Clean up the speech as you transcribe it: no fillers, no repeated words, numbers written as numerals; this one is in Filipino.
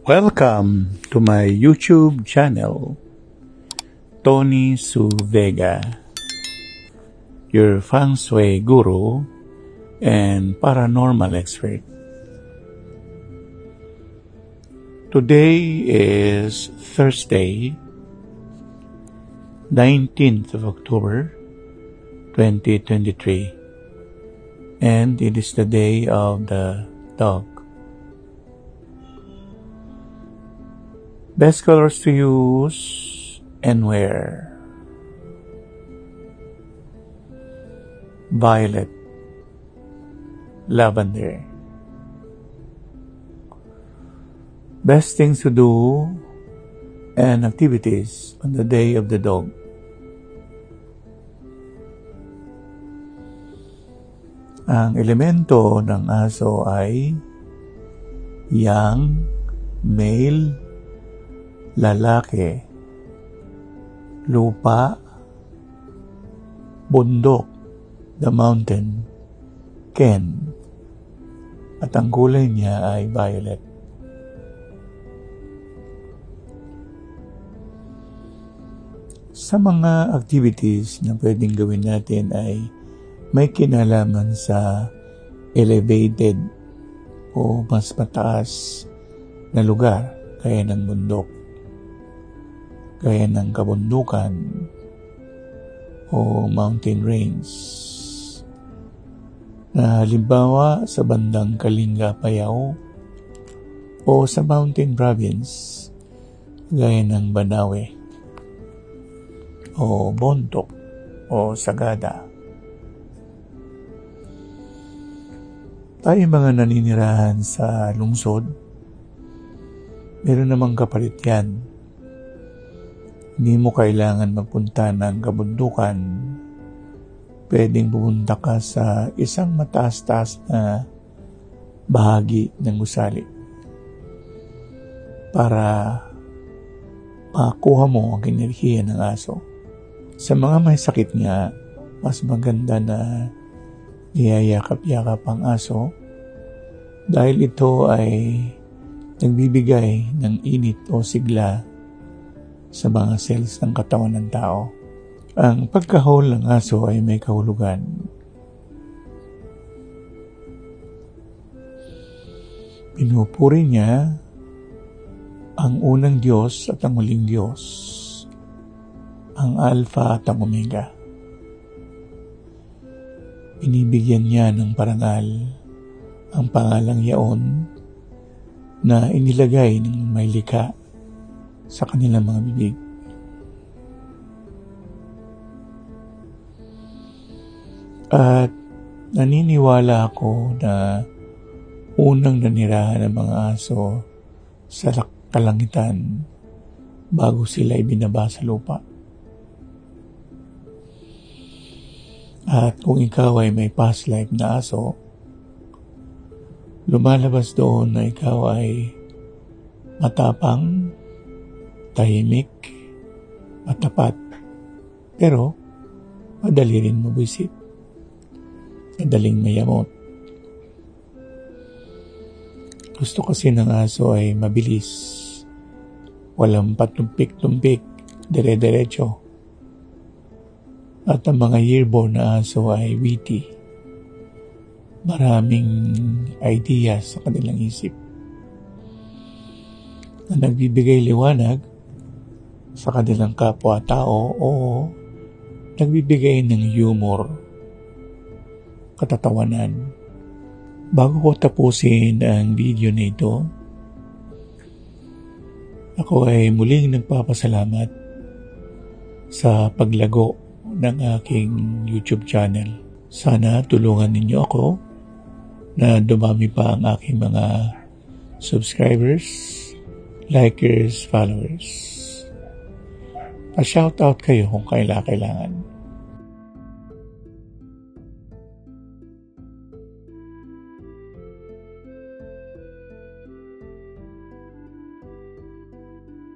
Welcome to my YouTube channel, Tony Su Vega, your feng shui guru and paranormal expert. Today is Thursday, 19th of October, 2023, and it is the day of the dog. Best colors to use and wear: violet, lavender. Best things to do and activities on the day of the dog: ang elemento ng aso ay yang, male, lalaki, lupa, bundok, the mountain, Ken, at ang kulay niya ay violet. Sa mga activities na pwedeng gawin natin ay may kinalaman sa elevated o mas mataas na lugar, gaya ng bundok, gaya ng kabundukan o mountain range, na halimbawa sa bandang Kalinga, Payao, o sa mountain province gaya ng Banawe o Bontoc o Sagada. Tayo mga naninirahan sa lungsod, meron namang kapalit yan. Hindi mo kailangan magpunta ng kabundukan. Pwedeng pumunta ka sa isang mataas-taas na bahagi ng gusali para makuha mo ang enerhiya ng aso. Sa mga may sakit nga, mas maganda na niyayakap-yakap ang aso dahil ito ay nagbibigay ng init o sigla sa mga cells ng katawan ng tao. Ang pagkahol ng aso ay may kahulugan. Pinupuri niya ang unang Diyos at ang huling Diyos, ang Alpha at ang Omega. Binibigyan niya ng parangal ang pangalang yaon na inilagay ng may likha sa kanilang mga bibig. At naniniwala ako na unang nanirahan ng mga aso sa kalangitan bago sila ibinaba sa lupa. At kung ikaw ay may past life na aso, lumalabas doon na ikaw ay matapang, tahimik, matapat, pero madali rin mabwisit, madaling mayamot. Gusto kasi ng aso ay mabilis, walang patumpik-tumpik, dire-diretso. At ang mga yearborn na aso ay witty, maraming ideas sa kanilang isip na nagbibigay liwanag sa kanilang kapwa-tao o nagbibigay ng humor, katatawanan. Bago ko tapusin ang video na ito, ako ay muling nagpapasalamat sa paglago ng aking YouTube channel. Sana tulungan ninyo ako na dumami pa ang aking mga subscribers, likers, followers. Pa-shoutout kayo kung kailangan.